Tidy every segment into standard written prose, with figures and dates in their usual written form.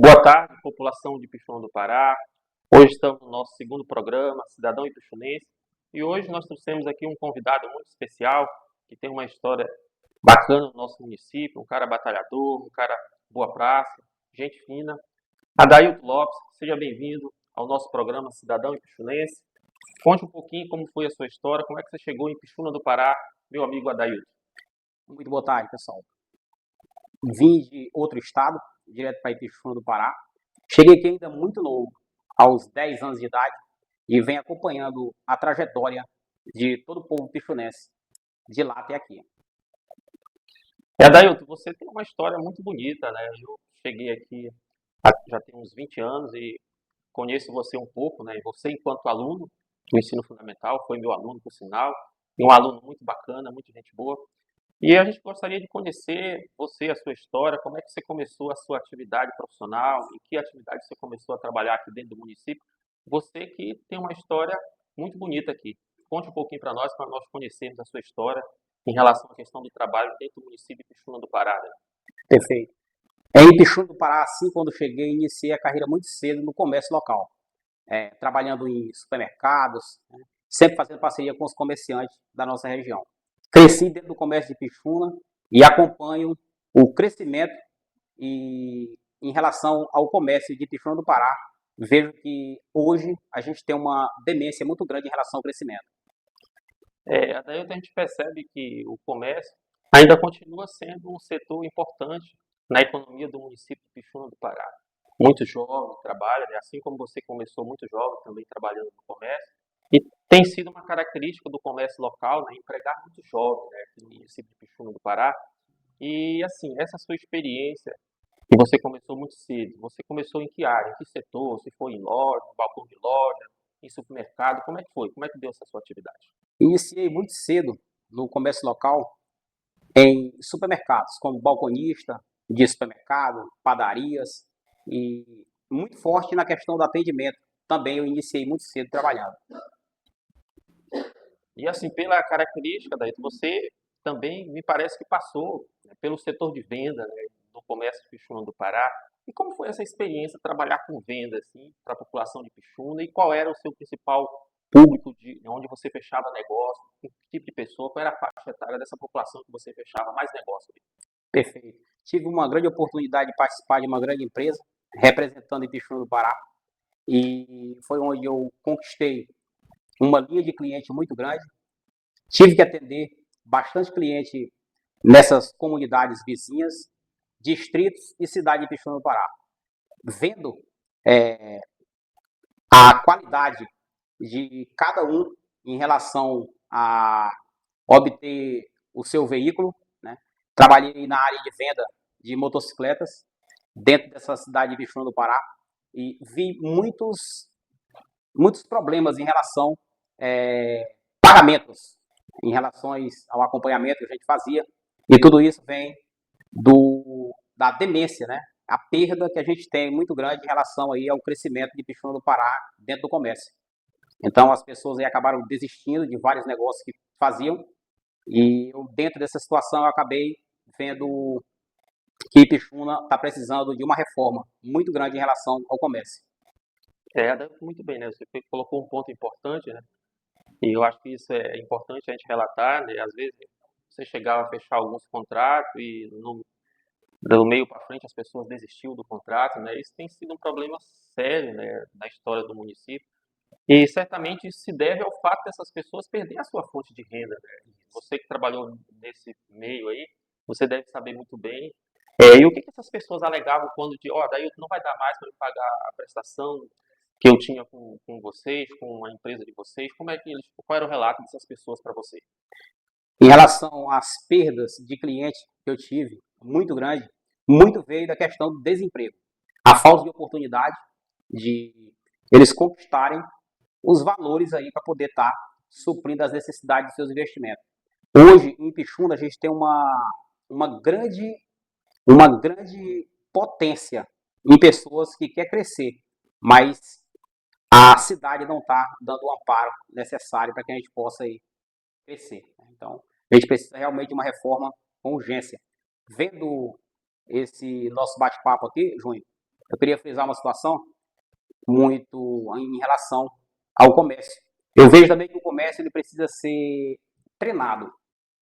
Boa tarde, população de Pixuna do Pará. Hoje estamos no nosso segundo programa, Cidadão e Pixunense, e hoje nós trouxemos aqui um convidado muito especial, que tem uma história bacana no nosso município, um cara batalhador, um cara boa praça, gente fina. Adailto Lopes, seja bem-vindo ao nosso programa Cidadão e Pixunense. Conte um pouquinho como foi a sua história, como é que você chegou em Pixuna do Pará, meu amigo Adailto. Muito boa tarde, pessoal. Vim de outro estado, direto para Itixuna do Pará. Cheguei aqui ainda muito novo, aos 10 anos de idade, e venho acompanhando a trajetória de todo o povo pixunense, de lá até aqui. Adailto, você tem uma história muito bonita, né? Eu cheguei aqui já tem uns 20 anos e conheço você um pouco, né? Você enquanto aluno do ensino fundamental, foi meu aluno, por sinal, e um aluno muito bacana, muito gente boa. E a gente gostaria de conhecer você, a sua história, como é que você começou a sua atividade profissional, em que atividade você começou a trabalhar aqui dentro do município. Você que tem uma história muito bonita aqui. Conte um pouquinho para nós conhecermos a sua história em relação à questão do trabalho dentro do município de Pixuna do Pará, né? Perfeito. Em Itixuna do Pará, assim, quando cheguei, iniciei a carreira muito cedo no comércio local, trabalhando em supermercados, né, sempre fazendo parceria com os comerciantes da nossa região. Cresci dentro do comércio de Pixuna e acompanho o crescimento e em relação ao comércio de Pixuna do Pará, vejo que hoje a gente tem uma demência muito grande em relação ao crescimento. Daí a gente percebe que o comércio ainda continua sendo um setor importante na economia do município de Pixuna do Pará. Muito jovem trabalha, né? Assim como você começou muito jovem também trabalhando no comércio. E tem sido uma característica do comércio local, né, empregar muito jovem, né, aqui no município de Pixuna do Pará. E assim, essa sua experiência, que você começou muito cedo, você começou em que área, em que setor? Se foi em loja, no balcão de loja, em supermercado, como é que foi? Como é que deu essa sua atividade? Iniciei muito cedo no comércio local em supermercados, como balconista de supermercado, padarias e muito forte na questão do atendimento. Também eu iniciei muito cedo trabalhando. E assim, pela característica, daí você também me parece que passou, né, pelo setor de venda, né, do comércio de Pixuna do Pará. E como foi essa experiência trabalhar com venda assim, para a população de Pixuna? E qual era o seu principal público de onde você fechava negócio? Com que tipo de pessoa? Qual era a faixa etária dessa população que você fechava mais negócio? Perfeito. Tive uma grande oportunidade de participar de uma grande empresa, representando Itixuna do Pará, e foi onde eu conquistei uma linha de cliente muito grande. Tive que atender bastante cliente nessas comunidades vizinhas, distritos e cidade de Pixuna do Pará. Vendo a qualidade de cada um em relação a obter o seu veículo, né? Trabalhei na área de venda de motocicletas dentro dessa cidade de Pixuna do Pará e vi muitos problemas em relação pagamentos, em relação ao acompanhamento que a gente fazia, e tudo isso vem da demência, né? A perda que a gente tem muito grande em relação aí ao crescimento de Pixuna do Pará dentro do comércio. Então as pessoas aí acabaram desistindo de vários negócios que faziam e eu, dentro dessa situação, eu acabei vendo que Pixuna está precisando de uma reforma muito grande em relação ao comércio. Muito bem, né? Você colocou um ponto importante, né? E eu acho que isso é importante a gente relatar, né? Às vezes você chegava a fechar alguns contratos e do meio para frente as pessoas desistiam do contrato, né? Isso tem sido um problema sério, né, na história do município. E certamente isso se deve ao fato dessas pessoas perderem a sua fonte de renda, né? Você que trabalhou nesse meio aí, você deve saber muito bem. E o que que essas pessoas alegavam quando de, ó, daí não vai dar mais para me pagar a prestação que eu tinha com vocês, com a empresa de vocês? Como é que eles, qual era o relato dessas pessoas para você? Em relação às perdas de cliente que eu tive, muito grande, muito veio da questão do desemprego. A falta de oportunidade de eles conquistarem os valores aí para poder estar suprindo as necessidades de seus investimentos. Hoje, em Pixuna, a gente tem uma grande, uma grande potência em pessoas que quer crescer, mas a cidade não está dando o amparo necessário para que a gente possa aí crescer. Então, a gente precisa realmente de uma reforma com urgência. Vendo esse nosso bate-papo aqui, Júnior, eu queria frisar uma situação muito em relação ao comércio. Eu vejo também que o comércio ele precisa ser treinado,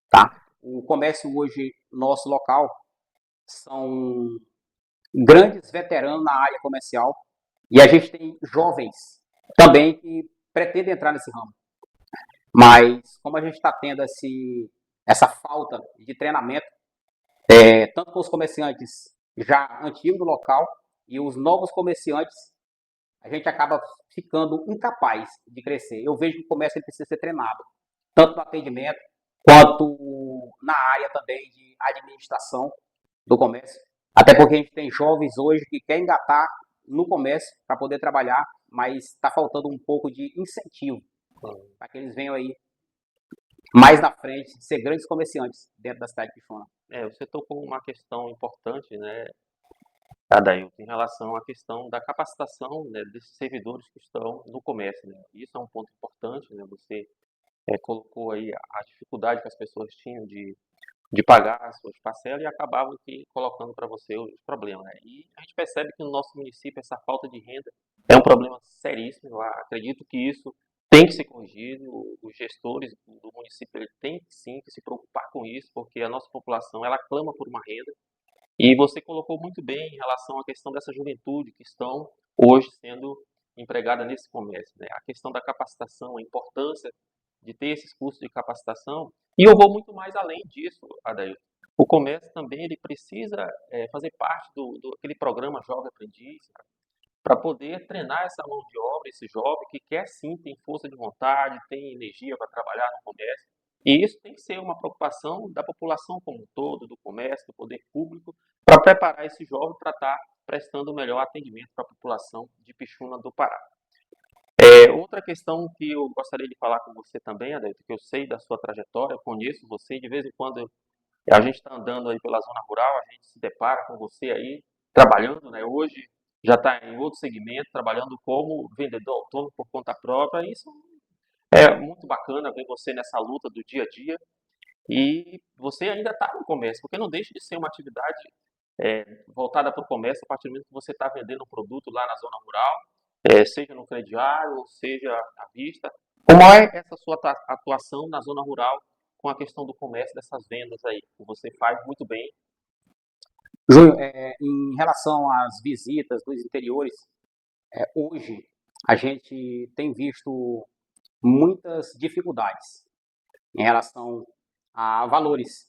tá? O comércio hoje, nosso local, são grandes veteranos na área comercial e a gente tem jovens também que pretendem entrar nesse ramo. Mas como a gente está tendo essa falta de treinamento, tanto com os comerciantes já antigos do local e os novos comerciantes, a gente acaba ficando incapaz de crescer. Eu vejo que o comércio ele precisa ser treinado, tanto no atendimento quanto na área também de administração do comércio. Até porque a gente tem jovens hoje que querem engatar no comércio para poder trabalhar, mas está faltando um pouco de incentivo para que eles venham aí mais na frente ser grandes comerciantes dentro da cidade de Pixuna. Você tocou uma questão importante, né, Adailton, em relação à questão da capacitação, né, desses servidores que estão no comércio, né? Isso é um ponto importante, né? Você colocou aí a dificuldade que as pessoas tinham de pagar as suas parcelas e acabavam que colocando para você os problemas, né? E a gente percebe que no nosso município essa falta de renda é um problema seríssimo. Eu acredito que isso tem que ser corrigido. Os gestores do município ele tem sim que se preocupar com isso, porque a nossa população ela clama por uma renda. E você colocou muito bem em relação à questão dessa juventude que estão hoje sendo empregada nesse comércio, né? A questão da capacitação, a importância de ter esses cursos de capacitação. E eu vou muito mais além disso, Adailton. O comércio também ele precisa fazer parte do aquele programa Jovem Aprendiz, para poder treinar essa mão de obra, esse jovem que quer sim, tem força de vontade, tem energia para trabalhar no comércio. E isso tem que ser uma preocupação da população como um todo, do comércio, do poder público, para preparar esse jovem para estar prestando o melhor atendimento para a população de Pixuna do Pará. Outra questão que eu gostaria de falar com você também, Adelto, que eu sei da sua trajetória, eu conheço você, de vez em quando a gente está andando aí pela zona rural, a gente se depara com você aí, trabalhando, né? Hoje já está em outro segmento, trabalhando como vendedor autônomo por conta própria. Isso é muito bacana ver você nessa luta do dia a dia e você ainda está no comércio, porque não deixa de ser uma atividade voltada para o comércio a partir do momento que você está vendendo um produto lá na zona rural, seja no crediário, seja à vista. Como é essa sua atuação na zona rural com a questão do comércio, dessas vendas aí, que você faz muito bem? Júnior, em relação às visitas dos interiores, hoje a gente tem visto muitas dificuldades em relação a valores.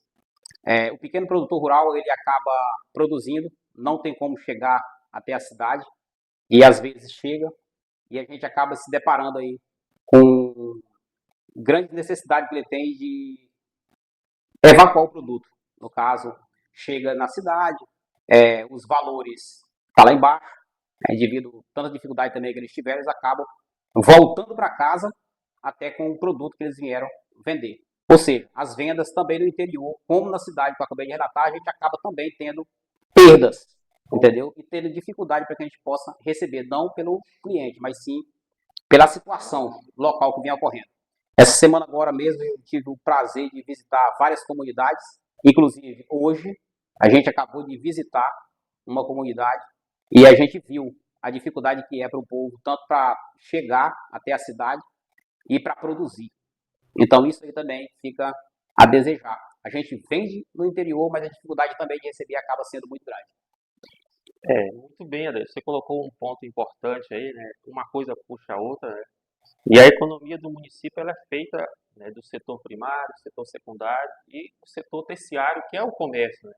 O pequeno produtor rural ele acaba produzindo, não tem como chegar até a cidade e às vezes chega e a gente acaba se deparando aí com grande necessidade que ele tem de evacuar o produto. No caso, chega na cidade, os valores estão lá embaixo, devido a tanta dificuldade também que eles tiveram, eles acabam voltando para casa até com o produto que eles vieram vender. Ou seja, as vendas também no interior, como na cidade que eu acabei de relatar, a gente acaba também tendo perdas, entendeu? E tendo dificuldade para que a gente possa receber, não pelo cliente, mas sim pela situação local que vem ocorrendo. Essa semana agora mesmo eu tive o prazer de visitar várias comunidades, inclusive hoje a gente acabou de visitar uma comunidade e a gente viu a dificuldade que é para o povo, tanto para chegar até a cidade e para produzir. Então isso aí também fica a desejar. A gente vende no interior, mas a dificuldade também de receber acaba sendo muito grande. Muito bem, Adair. Você colocou um ponto importante aí, né? Uma coisa puxa a outra, né? E a economia do município ela é feita, né, do setor primário, setor secundário e o setor terciário, que é o comércio, né?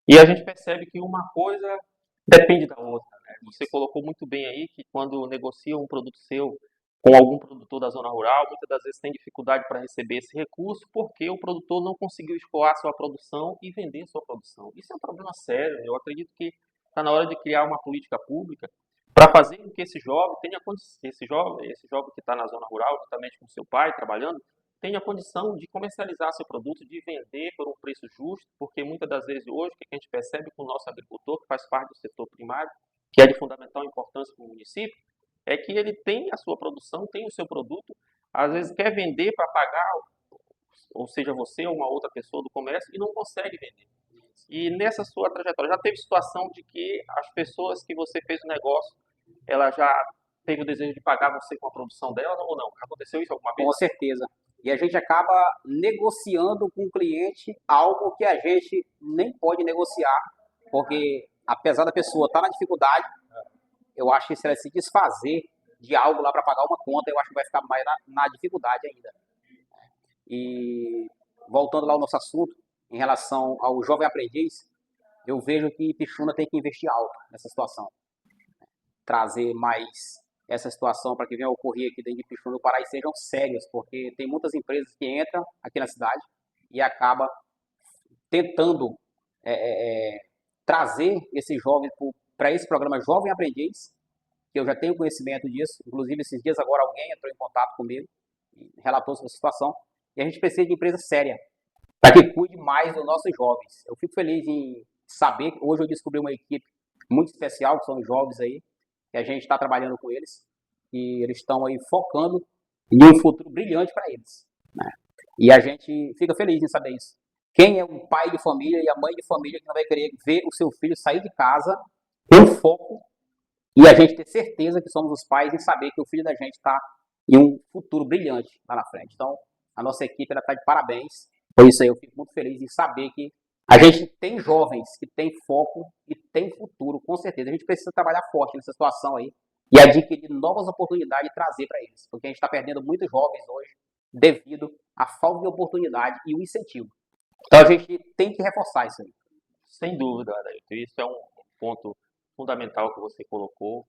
E a gente percebe que uma coisa depende da outra, né? Você colocou muito bem aí que quando negocia um produto seu com algum produtor da zona rural, muitas das vezes tem dificuldade para receber esse recurso porque o produtor não conseguiu escoar sua produção e vender sua produção. Isso é um problema sério. Eu acredito que está na hora de criar uma política pública para fazer com que esse jovem tenha condição, esse jovem que está na zona rural, juntamente com seu pai trabalhando, tenha condição de comercializar seu produto, de vender por um preço justo, porque muitas das vezes hoje o que a gente percebe com o nosso agricultor, que faz parte do setor primário, que é de fundamental importância para o município, é que ele tem a sua produção, tem o seu produto, às vezes quer vender para pagar, ou seja, você ou uma outra pessoa do comércio, e não consegue vender. E nessa sua trajetória, já teve situação de que as pessoas que você fez o negócio, ela já teve o desejo de pagar você com a produção dela ou não? Já aconteceu isso alguma vez? Com certeza. E a gente acaba negociando com o cliente algo que a gente nem pode negociar, porque apesar da pessoa estar na dificuldade, eu acho que se ela se desfazer de algo lá para pagar uma conta, eu acho que vai ficar mais na dificuldade ainda. E voltando lá ao nosso assunto, em relação ao jovem aprendiz, eu vejo que Pixuna tem que investir alto nessa situação. Trazer mais essa situação para que venha a ocorrer aqui dentro de Pixuna do Pará e sejam sérias, porque tem muitas empresas que entram aqui na cidade e acaba tentando trazer esses jovens para esse programa Jovem Aprendiz, que eu já tenho conhecimento disso. Inclusive, esses dias agora alguém entrou em contato comigo e relatou sobre a situação. E a gente precisa de empresa séria para que cuide mais dos nossos jovens. Eu fico feliz em saber que hoje eu descobri uma equipe muito especial, que são os jovens aí, que a gente está trabalhando com eles, e eles estão aí focando em um futuro brilhante para eles, né? E a gente fica feliz em saber isso. Quem é o pai de família e a mãe de família que não vai querer ver o seu filho sair de casa com foco e a gente ter certeza que somos os pais e saber que o filho da gente está em um futuro brilhante lá na frente. Então, a nossa equipe está de parabéns. Por isso aí eu fico muito feliz em saber que a gente tem jovens que têm foco e têm futuro, com certeza. A gente precisa trabalhar forte nessa situação aí e adquirir novas oportunidades e trazer para eles. Porque a gente está perdendo muitos jovens hoje devido à falta de oportunidade e o incentivo. Então a gente tem que reforçar isso aí. Sem dúvida, Adailton. Isso é um ponto fundamental que você colocou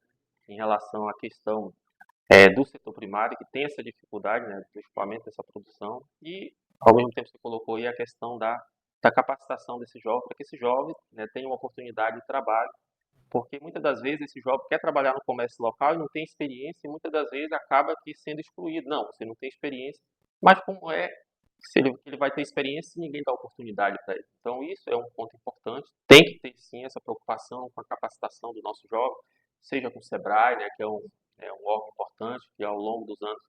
em relação à questão do setor primário, que tem essa dificuldade, né, do escoamento dessa produção, e ao mesmo tempo você colocou aí a questão da capacitação desse jovem, para que esse jovem, né, tenha uma oportunidade de trabalho, porque muitas das vezes esse jovem quer trabalhar no comércio local e não tem experiência, e muitas das vezes acaba aqui sendo excluído. Não, você não tem experiência, mas como é se ele vai ter experiência e ninguém dá oportunidade para ele. Então, isso é um ponto importante. Tem que ter, sim, essa preocupação com a capacitação do nosso jovem, seja com o SEBRAE, né, que é um órgão importante, que ao longo dos anos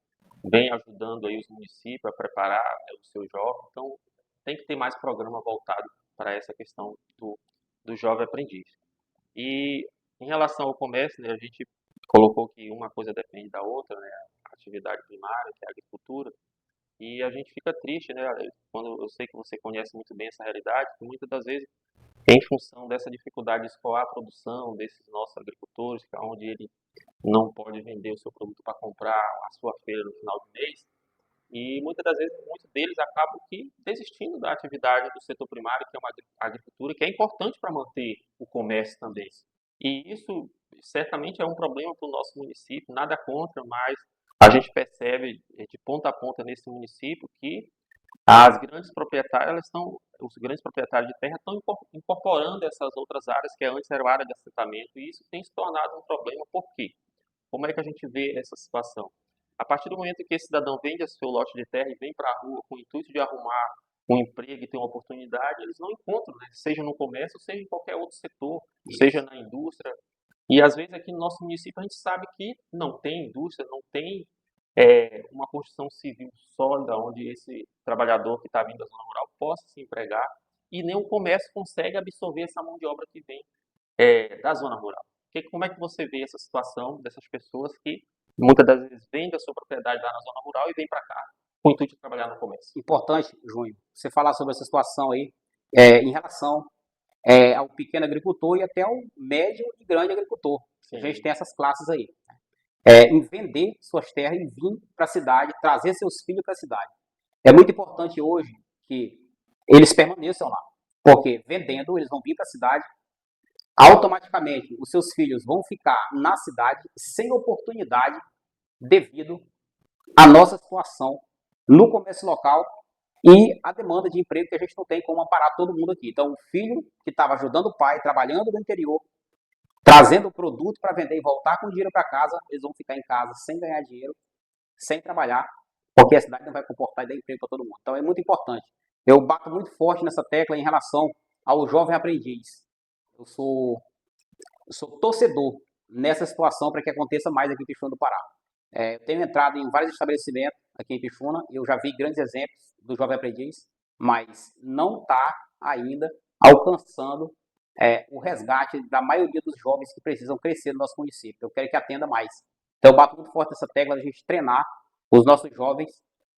vem ajudando aí os municípios a preparar, né, o seu jovem. Então, tem que ter mais programa voltado para essa questão do jovem aprendiz. E em relação ao comércio, né, a gente colocou que uma coisa depende da outra, né, a atividade primária, que é a agricultura, e a gente fica triste, né, quando eu sei que você conhece muito bem essa realidade, que muitas das vezes, em função dessa dificuldade de escoar a produção desses nossos agricultores, onde ele não pode vender o seu produto para comprar a sua feira no final do mês, e muitas das vezes, muitos deles acabam que desistindo da atividade do setor primário, que é uma agricultura, que é importante para manter o comércio também. E isso certamente é um problema para o nosso município, nada contra, mas a gente percebe de ponta a ponta nesse município que as grandes proprietárias, os grandes proprietários de terra estão incorporando essas outras áreas que antes eram área de assentamento, e isso tem se tornado um problema. Por quê? Como é que a gente vê essa situação? A partir do momento que esse cidadão vende seu lote de terra e vem para a rua com o intuito de arrumar um emprego e ter uma oportunidade, eles não encontram, né? Seja no comércio, seja em qualquer outro setor, seja na indústria. E às vezes aqui no nosso município a gente sabe que não tem indústria, não tem uma construção civil sólida onde esse trabalhador que está vindo da zona rural possa se empregar e nem o comércio consegue absorver essa mão de obra que vem da zona rural. Como é que você vê essa situação dessas pessoas que muitas das vezes vêm da sua propriedade lá na zona rural e vêm para cá com o intuito de trabalhar no comércio? Importante, Júnior, você falar sobre essa situação aí em relação ao pequeno agricultor e até ao médio e grande agricultor. Sim. A gente tem essas classes aí. Em vender suas terras e vir para a cidade, trazer seus filhos para a cidade. É muito importante hoje que eles permaneçam lá, porque vendendo eles vão vir para a cidade, automaticamente os seus filhos vão ficar na cidade sem oportunidade devido à nossa situação no comércio local e a demanda de emprego que a gente não tem como amparar todo mundo aqui. Então, o filho que estava ajudando o pai, trabalhando no interior, trazendo o produto para vender e voltar com dinheiro para casa, eles vão ficar em casa sem ganhar dinheiro, sem trabalhar, porque a cidade não vai comportar e dar emprego para todo mundo. Então, é muito importante. Eu bato muito forte nessa tecla em relação ao jovem aprendiz. Eu sou torcedor nessa situação para que aconteça mais aqui em Pixuna do Pará. Eu tenho entrado em vários estabelecimentos aqui em Pixuna e eu já vi grandes exemplos do jovem aprendiz, mas não está ainda alcançando o resgate da maioria dos jovens que precisam crescer no nosso município. Eu quero que atenda mais. Então, eu bato muito forte nessa tecla da gente treinar os nossos jovens,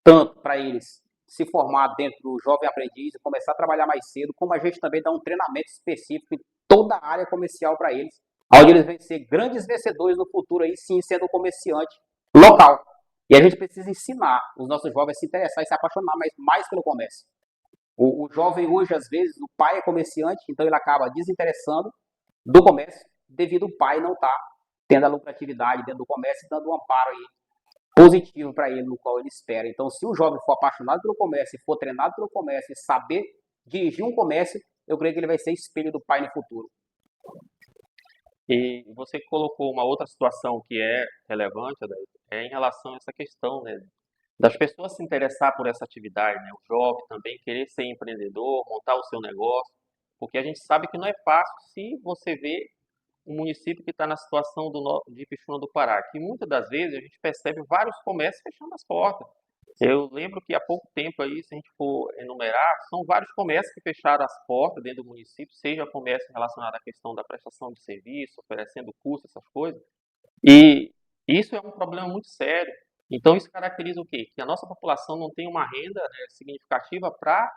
tanto para eles se formar dentro do jovem aprendiz e começar a trabalhar mais cedo, como a gente também dá um treinamento específico em toda a área comercial para eles, onde eles vão ser grandes vencedores no futuro, aí sim, sendo comerciante local. E a gente precisa ensinar os nossos jovens a se interessar e se apaixonar mais pelo comércio. O jovem hoje, às vezes, o pai é comerciante, então ele acaba desinteressando do comércio devido ao pai não estar tendo a lucratividade dentro do comércio e dando um amparo aí positivo para ele, no qual ele espera. Então, se o jovem for apaixonado pelo comércio, for treinado pelo comércio e saber dirigir um comércio, eu creio que ele vai ser espelho do pai no futuro. E você colocou uma outra situação que é relevante, é em relação a essa questão, né, das pessoas se interessar por essa atividade, né, o jovem também querer ser empreendedor, montar o seu negócio, porque a gente sabe que não é fácil se você vê um município que está na situação de Pixuna do Pará, que muitas das vezes a gente percebe vários comércios fechando as portas. Eu lembro que há pouco tempo aí, se a gente for enumerar, são vários comércios que fecharam as portas dentro do município, seja comércio relacionado à questão da prestação de serviço, oferecendo curso, essas coisas. E isso é um problema muito sério. Então isso caracteriza o quê? Que a nossa população não tem uma renda, né, significativa para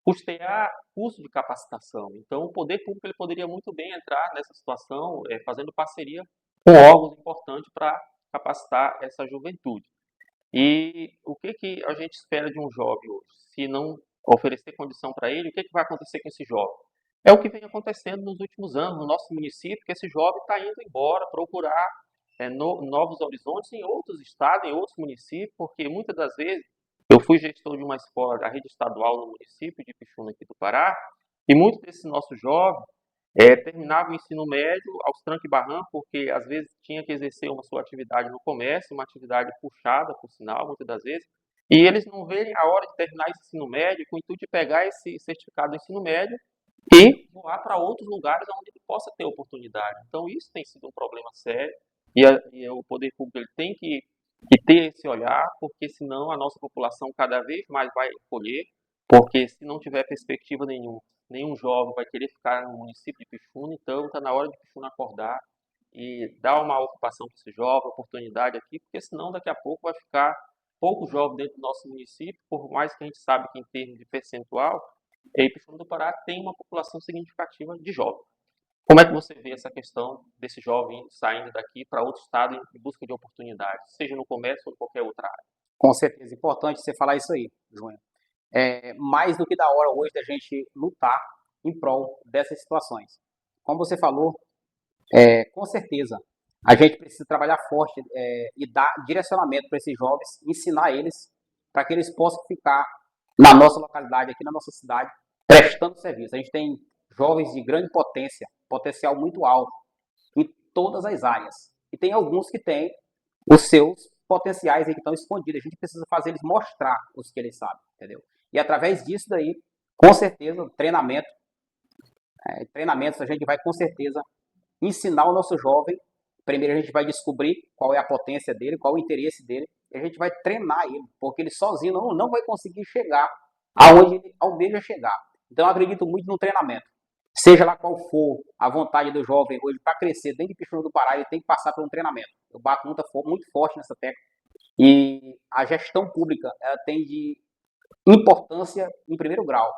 custear curso de capacitação. Então o poder público ele poderia muito bem entrar nessa situação, fazendo parceria com órgãos importantes para capacitar essa juventude. E o que que a gente espera de um jovem hoje? Se não oferecer condição para ele, o que que vai acontecer com esse jovem? É o que vem acontecendo nos últimos anos no nosso município, que esse jovem está indo embora procurar novos horizontes em outros estados, em outros municípios, porque muitas das vezes eu fui gestor de uma escola da rede estadual no município de Pixuna aqui do Pará, e muitos desses nossos jovens terminava o ensino médio aos trancos e barrancos, porque às vezes tinha que exercer uma sua atividade no comércio, uma atividade puxada, por sinal, muitas das vezes, e eles não veem a hora de terminar esse ensino médio com o intuito de pegar esse certificado do ensino médio e voar para outros lugares onde ele possa ter oportunidade. Então, isso tem sido um problema sério e o poder público ele tem que ter esse olhar, porque senão a nossa população cada vez mais vai colher, porque se não tiver perspectiva nenhum jovem vai querer ficar no município de Pixuna, então está na hora de Pixuna acordar e dar uma ocupação para esse jovem, oportunidade aqui, porque senão daqui a pouco vai ficar pouco jovem dentro do nosso município, por mais que a gente sabe que em termos de percentual, Pixuna do Pará tem uma população significativa de jovens. Como é que você vê essa questão desse jovem saindo daqui para outro estado em busca de oportunidades, seja no comércio ou em qualquer outra área? Com certeza, importante você falar isso aí, Júnior. É mais do que da hora hoje da gente lutar em prol dessas situações. Como você falou, com certeza, a gente precisa trabalhar forte e dar direcionamento para esses jovens, ensinar eles para que eles possam ficar na nossa localidade, aqui na nossa cidade, prestando serviço. A gente tem jovens de grande potência, potencial muito alto, em todas as áreas. E tem alguns que têm os seus potenciais aí que estão escondidos. A gente precisa fazer eles mostrar os que eles sabem, entendeu? E através disso daí, com certeza, treinamentos a gente vai com certeza ensinar o nosso jovem. Primeiro a gente vai descobrir qual é a potência dele, qual é o interesse dele, e a gente vai treinar ele, porque ele sozinho não vai conseguir chegar aonde ele almeja chegar. Então eu acredito muito no treinamento. Seja lá qual for a vontade do jovem hoje para crescer dentro de Pixuna do Pará, ele tem que passar por um treinamento. Eu bato muito forte nessa tecla. E a gestão pública ela tem de importância em primeiro grau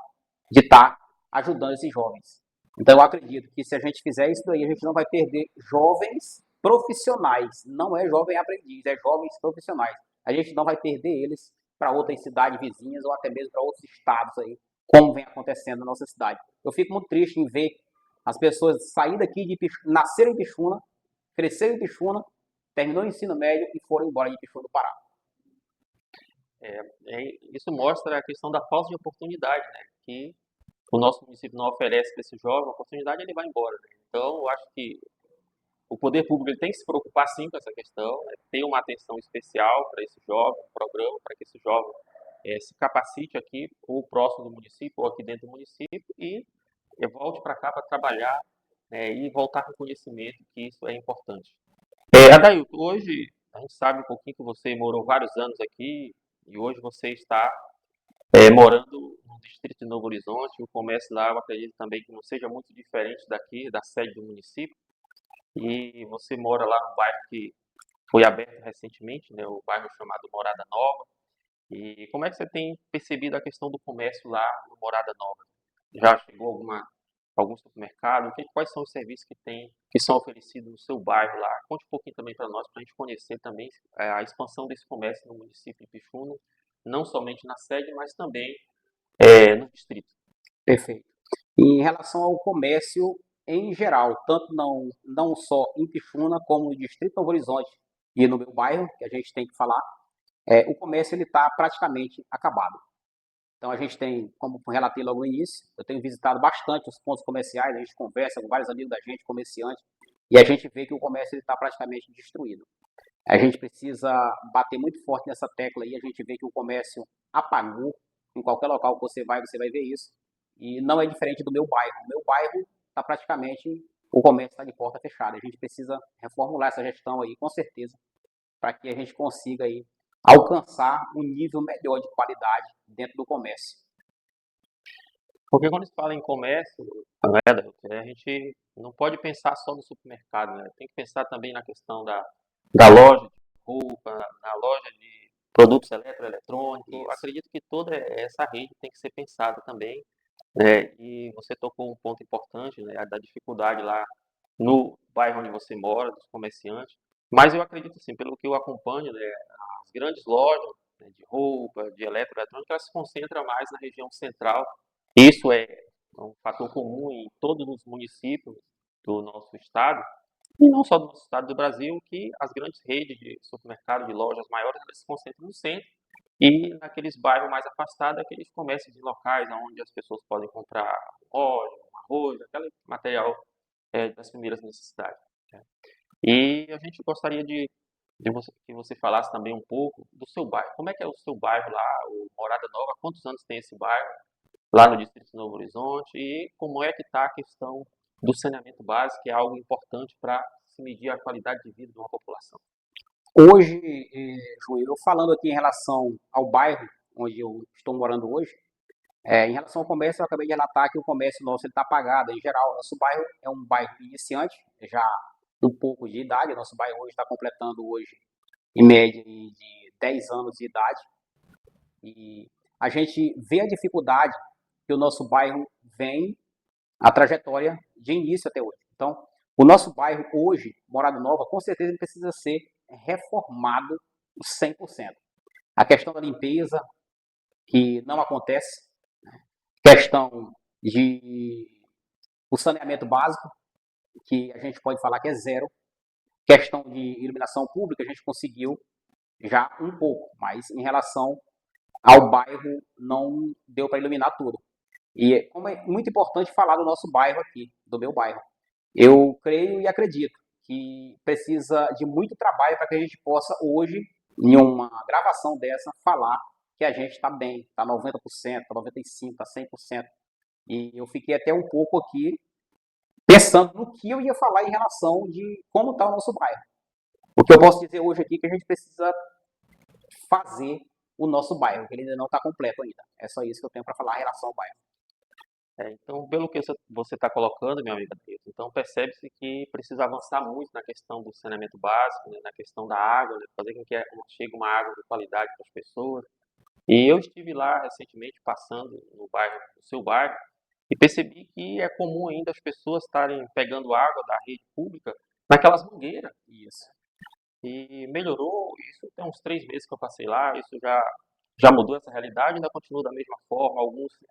de estar ajudando esses jovens. Então eu acredito que se a gente fizer isso daí, a gente não vai perder jovens profissionais. Não é jovem aprendiz, é jovens profissionais. A gente não vai perder eles para outras cidades vizinhas ou até mesmo para outros estados aí, como vem acontecendo na nossa cidade. Eu fico muito triste em ver as pessoas saírem daqui de nasceram em Pixuna, cresceram em Pixuna, terminou o ensino médio e foram embora de Pixuna do Pará. Isso mostra a questão da falta de oportunidade, né? Que o nosso município não oferece para esse jovem a oportunidade, ele vai embora. Né? Então, eu acho que o poder público ele tem que se preocupar sim com essa questão, né? Ter uma atenção especial para esse jovem, um programa para que esse jovem se capacite aqui, ou próximo do município, ou aqui dentro do município, e volte para cá para trabalhar, né, e voltar com conhecimento, que isso é importante. Adailton, hoje a gente sabe um pouquinho que você morou vários anos aqui, e hoje você está morando no distrito de Novo Horizonte, o comércio lá, eu acredito também que não seja muito diferente daqui, da sede do município. E você mora lá num bairro que foi aberto recentemente, né, o bairro chamado Morada Nova. E como é que você tem percebido a questão do comércio lá no Morada Nova? Já chegou algum supermercado? Quais são os serviços que são oferecidos no seu bairro lá? Conte um pouquinho também para nós, para a gente conhecer também a expansão desse comércio no município de Pixuna, não somente na sede, mas também no distrito. Perfeito. Em relação ao comércio em geral, tanto não só em Pixuna, como no Distrito Novo Horizonte e no meu bairro, que a gente tem que falar, o comércio ele está praticamente acabado. Então a gente tem, como eu relatei logo no início, eu tenho visitado bastante os pontos comerciais, a gente conversa com vários amigos da gente, comerciantes, e a gente vê que o comércio está praticamente destruído. A gente precisa bater muito forte nessa tecla aí, a gente vê que o comércio apagou, em qualquer local que você vai ver isso, e não é diferente do meu bairro. O meu bairro está praticamente, o comércio está de porta fechada. A gente precisa reformular essa gestão aí, com certeza, para que a gente consiga aí alcançar um nível melhor de qualidade dentro do comércio. Porque quando se fala em comércio, né, a gente não pode pensar só no supermercado, né? Tem que pensar também na questão da loja de roupa, na loja de produtos eletroeletrônicos. Isso. Acredito que toda essa rede tem que ser pensada também, né? E você tocou um ponto importante, né, da dificuldade lá no bairro onde você mora, dos comerciantes. Mas eu acredito assim, pelo que eu acompanho, né, as grandes lojas, né, de roupa, de eletroeletrônica, elas se concentram mais na região central. Isso é um fator comum em todos os municípios do nosso estado, e não só do nosso estado do Brasil, que as grandes redes de supermercado, de lojas maiores, elas se concentram no centro e naqueles bairros mais afastados, aqueles comércios de locais onde as pessoas podem comprar óleo, arroz, aquele material das primeiras necessidades, né? E a gente gostaria que você falasse também um pouco do seu bairro. Como é que é o seu bairro lá, o Morada Nova? Quantos anos tem esse bairro lá no Distrito de Novo Horizonte? E como é que está a questão do saneamento básico, que é algo importante para se medir a qualidade de vida de uma população? Hoje, João, eu falando aqui em relação ao bairro onde eu estou morando hoje, em relação ao comércio, eu acabei de relatar que o comércio nosso está apagado. Em geral, nosso bairro é um bairro iniciante, já um pouco de idade. Nosso bairro hoje está completando hoje, em média, de 10 anos de idade. E a gente vê a dificuldade que o nosso bairro vem, a trajetória de início até hoje. Então, o nosso bairro hoje, Morada Nova, com certeza ele precisa ser reformado 100%. A questão da limpeza, que não acontece, questão de o saneamento básico, que a gente pode falar que é zero, questão de iluminação pública, a gente conseguiu já um pouco, mas em relação ao bairro não deu para iluminar tudo. E como é muito importante falar do nosso bairro aqui, do meu bairro. Eu creio e acredito que precisa de muito trabalho para que a gente possa hoje, em uma gravação dessa, falar que a gente está bem, está 90%, está 95%, está 100%. E eu fiquei até um pouco aqui pensando no que eu ia falar em relação de como está o nosso bairro. O que eu posso dizer hoje aqui é que a gente precisa fazer o nosso bairro, que ele ainda não está completo ainda. É só isso que eu tenho para falar em relação ao bairro. Então, pelo que você está colocando, meu amigo Adeilton, então percebe-se que precisa avançar muito na questão do saneamento básico, né, na questão da água, né, fazer com que chegue uma água de qualidade para as pessoas. E eu estive lá recentemente, passando no seu bairro, e percebi que é comum ainda as pessoas estarem pegando água da rede pública naquelas mangueiras. Isso. E melhorou, isso tem uns 3 meses que eu passei lá, isso já mudou essa realidade, ainda continua da mesma forma,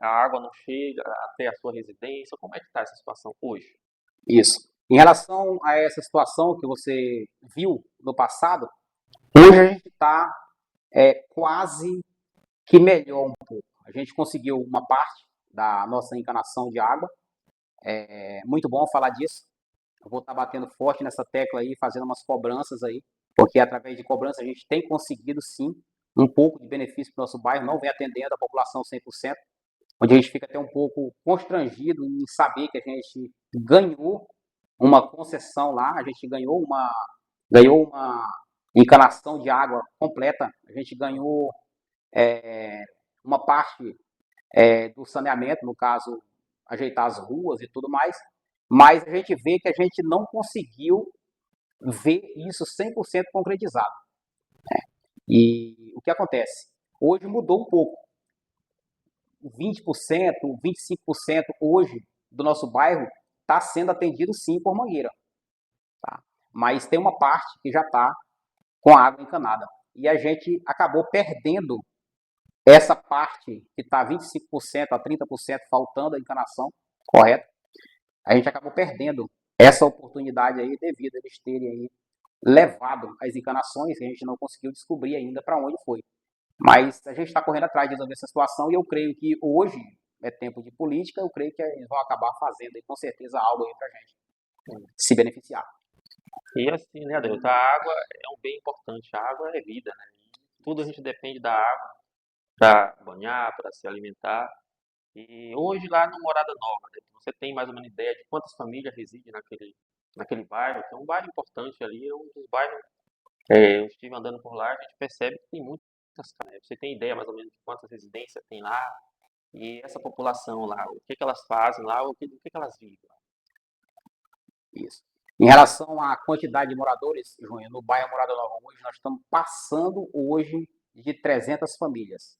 a água não chega até a sua residência. Como é que está essa situação hoje? Isso. Em relação a essa situação que você viu no passado, hoje a gente está quase que melhor um pouco. A gente conseguiu uma parte da nossa encanação de água. É muito bom falar disso. Eu vou estar batendo forte nessa tecla aí, fazendo umas cobranças aí, porque através de cobrança a gente tem conseguido sim um pouco de benefício para o nosso bairro, não vem atendendo a população 100%, onde a gente fica até um pouco constrangido em saber que a gente ganhou uma concessão lá, a gente ganhou uma encanação de água completa, a gente ganhou uma parte do saneamento, no caso, ajeitar as ruas e tudo mais, mas a gente vê que a gente não conseguiu ver isso 100% concretizado. E o que acontece? Hoje mudou um pouco. 20%, 25% hoje do nosso bairro está sendo atendido sim por mangueira. Tá? Mas tem uma parte que já está com água encanada. E a gente acabou perdendo essa parte que está 25% a 30% faltando a encanação, correto? A gente acabou perdendo essa oportunidade aí devido a eles terem aí levado as encanações, que a gente não conseguiu descobrir ainda para onde foi. Mas a gente está correndo atrás de resolver essa situação e eu creio que hoje é tempo de política, eu creio que eles vão acabar fazendo aí, com certeza algo aí para a gente se beneficiar. E assim, né, Adelton, a água é um bem importante, a água é vida, né? Tudo a gente depende da água para banhar, para se alimentar. E hoje lá no Morada Nova, né, você tem mais ou menos ideia de quantas famílias residem naquele bairro, que é um bairro importante ali, é um dos bairros, eu estive andando por lá, a gente percebe que tem muitas casas, né? Você tem ideia mais ou menos de quantas residências tem lá, e essa população lá, o que que elas fazem lá, do que elas vivem lá. Isso. Em relação à quantidade de moradores, Júnior, no bairro Morada Nova hoje, nós estamos passando hoje de 300 famílias.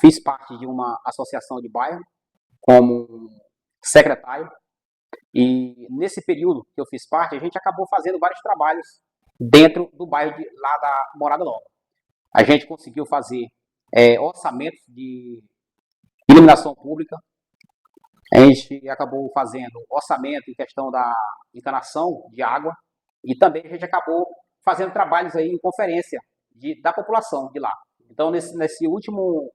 Fiz parte de uma associação de bairro como secretário e nesse período que eu fiz parte, a gente acabou fazendo vários trabalhos dentro do bairro lá da Morada Nova. A gente conseguiu fazer orçamentos de iluminação pública, a gente acabou fazendo orçamento em questão da encanação de água e também a gente acabou fazendo trabalhos aí em conferência da população de lá. Então, nesse último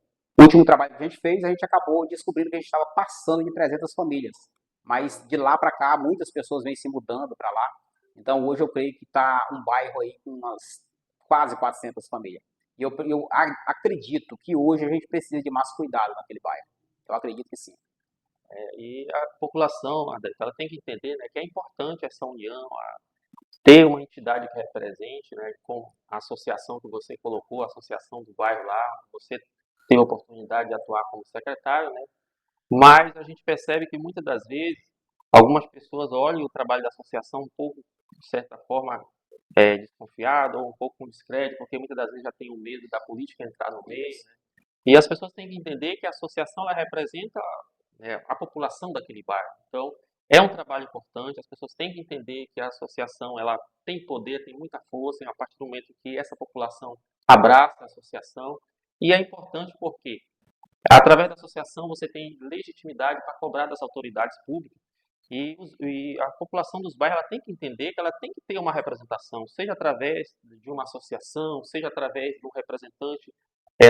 trabalho que a gente acabou descobrindo que a gente estava passando de 300 famílias. Mas de lá para cá, muitas pessoas vêm se mudando para lá. Então, hoje eu creio que está um bairro aí com umas quase 400 famílias. E eu acredito que hoje a gente precisa de mais cuidado naquele bairro. Eu acredito que sim. E a população, Adelton, ela tem que entender, né, que é importante essa união, ter uma entidade que represente, né, com a associação que você colocou, a associação do bairro lá, você tem a oportunidade de atuar como secretário, né, mas a gente percebe que muitas das vezes algumas pessoas olham o trabalho da associação um pouco, de certa forma, desconfiado ou um pouco com descrédito, porque muitas das vezes já tem o medo da política entrar no meio, né? E as pessoas têm que entender que a associação ela representa, né, a população daquele bairro. Então, é um trabalho importante, as pessoas têm que entender que a associação ela tem poder, tem muita força, a partir do momento que essa população abraça a associação. E é importante porque, através da associação, você tem legitimidade para cobrar das autoridades públicas e a população dos bairros ela tem que entender que ela tem que ter uma representação, seja através de uma associação, seja através de um representante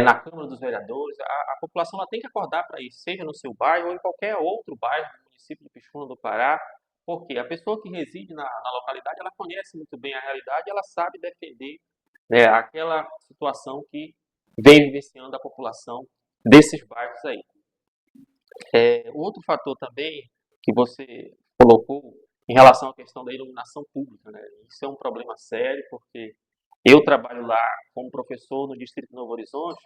na Câmara dos Vereadores. A população ela tem que acordar para isso, seja no seu bairro ou em qualquer outro bairro do município de Pixuna do Pará, porque a pessoa que reside na localidade ela conhece muito bem a realidade, ela sabe defender, né, aquela situação que vem vivenciando a população desses bairros aí. Outro fator também que você colocou em relação à questão da iluminação pública, né? Isso é um problema sério, porque eu trabalho lá como professor no Distrito de Novo Horizonte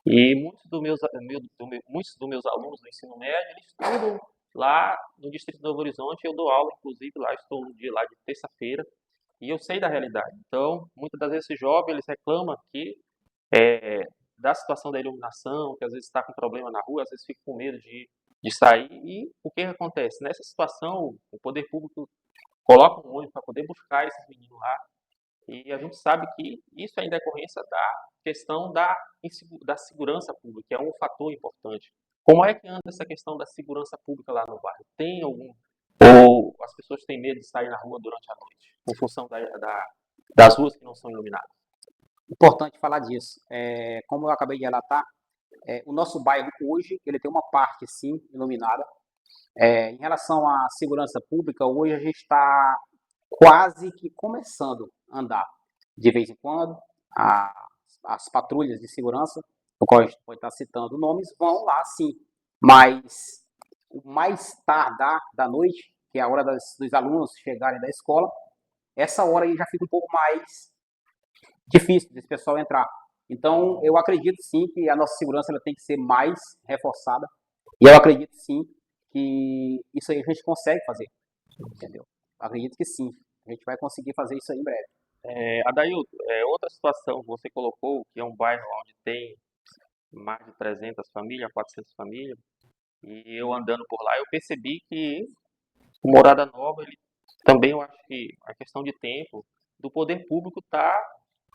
e muitos dos meus alunos do ensino médio, eles estudam lá no Distrito de Novo Horizonte. Eu dou aula, inclusive, lá, estou um dia lá de terça-feira, e eu sei da realidade. Então, muitas das vezes esses jovens, eles reclamam que é, da situação da iluminação, que às vezes está com problema na rua, às vezes fica com medo de sair. E o que acontece? Nessa situação, o poder público coloca um ônibus para poder buscar esses meninos lá. E a gente sabe que isso é em decorrência da questão da segurança pública, que é um fator importante. Como é que anda essa questão da segurança pública lá no bairro? Tem algum. Ou as pessoas têm medo de sair na rua durante a noite, em função das ruas que não são iluminadas? Importante falar disso. Como eu acabei de relatar, o nosso bairro hoje ele tem uma parte sim iluminada. Em relação à segurança pública, hoje a gente está quase que começando a andar. De vez em quando, as patrulhas de segurança, do qual a gente pode estar citando nomes, vão lá sim. Mas o mais tardar da noite, que é a hora dos alunos chegarem da escola, essa hora aí já fica um pouco mais difícil desse pessoal entrar. Então, eu acredito sim que a nossa segurança ela tem que ser mais reforçada. E eu acredito sim que isso aí a gente consegue fazer, entendeu? Acredito que sim, a gente vai conseguir fazer isso aí em breve. Adailton, outra situação que você colocou, que é um bairro onde tem mais de 300 famílias, 400 famílias, e eu andando por lá, eu percebi que o Morada Nova, ele também, eu acho que a questão de tempo do poder público está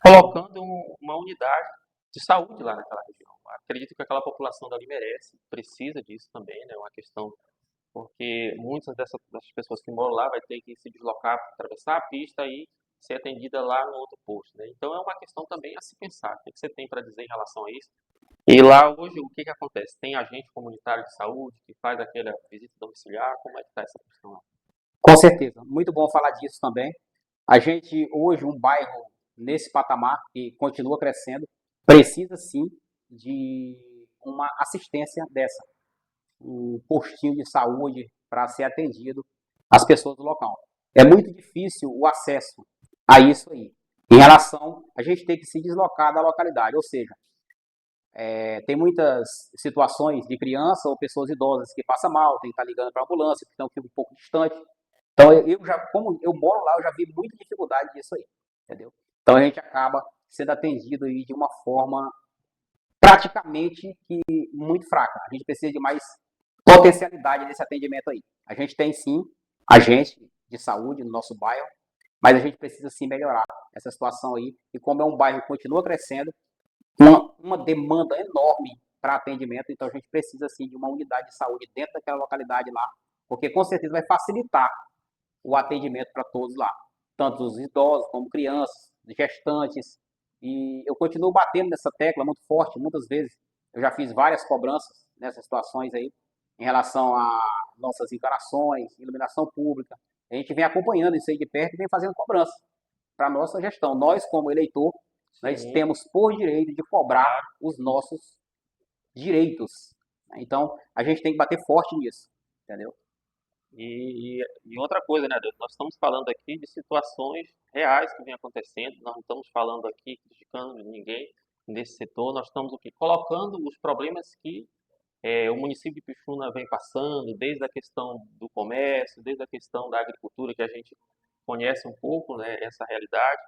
colocando uma unidade de saúde lá naquela região. Acredito que aquela população dali merece, precisa disso também, né? Uma questão, porque muitas dessas pessoas que moram lá vai ter que se deslocar, atravessar a pista e ser atendida lá no outro posto, né? Então é uma questão também a se pensar. O que você tem para dizer em relação a isso? E lá hoje o que que acontece? Tem agente comunitário de saúde que faz aquela visita domiciliar? Como é que está essa questão lá? Com certeza, muito bom falar disso também. A gente, hoje, um bairro nesse patamar, que continua crescendo, precisa sim de uma assistência dessa, um postinho de saúde para ser atendido as pessoas do local. É muito difícil o acesso a isso aí. Em relação a gente ter que se deslocar da localidade, ou seja, tem muitas situações de criança ou pessoas idosas que passam mal, tem que estar ligando para a ambulância, que estão aqui um pouco distante. Então, eu já, como eu moro lá, eu já vi muita dificuldade disso aí, entendeu? Então, a gente acaba sendo atendido aí de uma forma praticamente que muito fraca. A gente precisa de mais potencialidade nesse atendimento aí. A gente tem sim agente de saúde no nosso bairro, mas a gente precisa sim melhorar essa situação aí. E como é um bairro que continua crescendo, uma demanda enorme para atendimento, então a gente precisa sim de uma unidade de saúde dentro daquela localidade lá, porque com certeza vai facilitar o atendimento para todos lá, tanto os idosos como crianças, gestantes. E eu continuo batendo nessa tecla muito forte, muitas vezes. Eu já fiz várias cobranças nessas situações aí, em relação a nossas encanações, iluminação pública. A gente vem acompanhando isso aí de perto e vem fazendo cobrança para a nossa gestão. Nós, como eleitor, nós Sim, temos por direito de cobrar os nossos direitos. Então, a gente tem que bater forte nisso, entendeu? e outra coisa, né, Deus? Nós estamos falando aqui de situações reais que vêm acontecendo, nós não estamos falando aqui criticando ninguém nesse setor, nós estamos o quê? Colocando os problemas que o município de Pixuna vem passando, desde a questão do comércio, desde a questão da agricultura, que a gente conhece um pouco, né, essa realidade,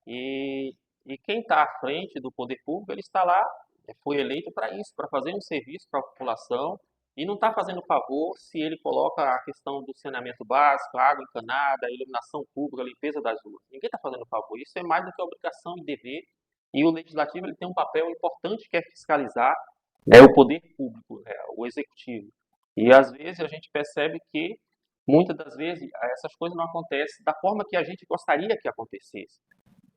e, e quem está à frente do poder público, ele está lá, foi eleito para isso, para fazer um serviço para a população, e não está fazendo favor se ele coloca a questão do saneamento básico, a água encanada, a iluminação pública, a limpeza das ruas. Ninguém está fazendo favor. Isso é mais do que obrigação e dever. E o legislativo ele tem um papel importante que é fiscalizar, né, o poder público, né, o executivo. E às vezes a gente percebe que muitas das vezes essas coisas não acontecem da forma que a gente gostaria que acontecesse.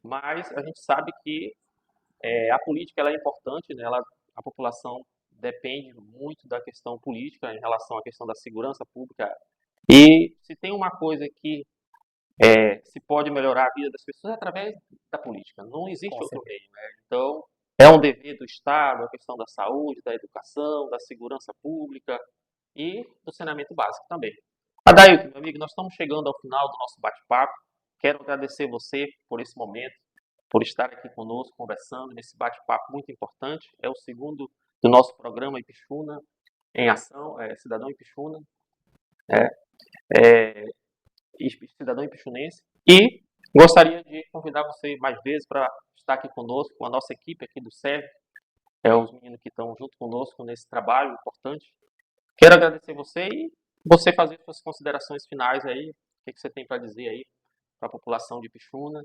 Mas a gente sabe que a política ela é importante, né? A população depende muito da questão política em relação à questão da segurança pública. E se tem uma coisa que se pode melhorar a vida das pessoas é através da política. Não existe Com outro certeza. meio, né? Então, é um dever do Estado a questão da saúde, da educação, da segurança pública e do saneamento básico também. Adailton, meu amigo, nós estamos chegando ao final do nosso bate-papo. Quero agradecer você por esse momento, por estar aqui conosco, conversando nesse bate-papo muito importante. É o segundo do nosso programa Ipixuna em Ação, Cidadão Ipixuna, é, é, cidadão ipixunense. E gostaria de convidar você mais vezes para estar aqui conosco, com a nossa equipe aqui do SEV, os meninos que estão junto conosco nesse trabalho importante. Quero agradecer você e você fazer suas considerações finais aí, o que você tem para dizer aí para a população de Pixuna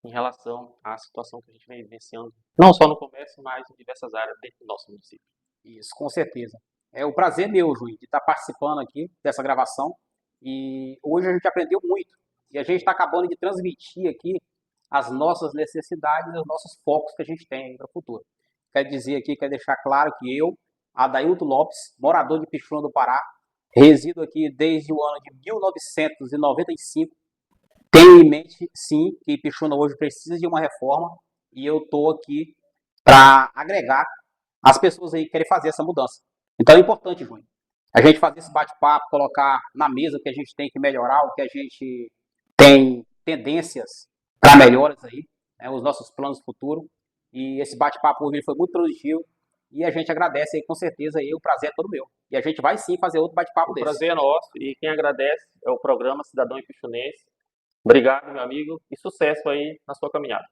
em relação à situação que a gente vem vivenciando, não só no comércio, mas em diversas áreas dentro do nosso município. Isso, com certeza. É o prazer meu, Juiz, de estar participando aqui dessa gravação. E hoje a gente aprendeu muito. E a gente está acabando de transmitir aqui as nossas necessidades e os nossos focos que a gente tem para o futuro. Quero dizer aqui, quero deixar claro que eu, Adailton Lopes, morador de Pixuna do Pará, resido aqui desde o ano de 1995. Tenho em mente, sim, que Pixuna hoje precisa de uma reforma e eu estou aqui para agregar as pessoas aí que querem fazer essa mudança. Então é importante, Júnior, a gente fazer esse bate-papo, colocar na mesa o que a gente tem que melhorar, o que a gente tem tendências para melhoras aí, né, os nossos planos futuros. E esse bate-papo hoje foi muito produtivo. E a gente agradece aí, com certeza, aí, o prazer é todo meu. E a gente vai sim fazer outro bate-papo O desse. prazer é nosso e quem agradece é o programa Cidadão Ipixunense. Obrigado, meu amigo, e sucesso aí na sua caminhada.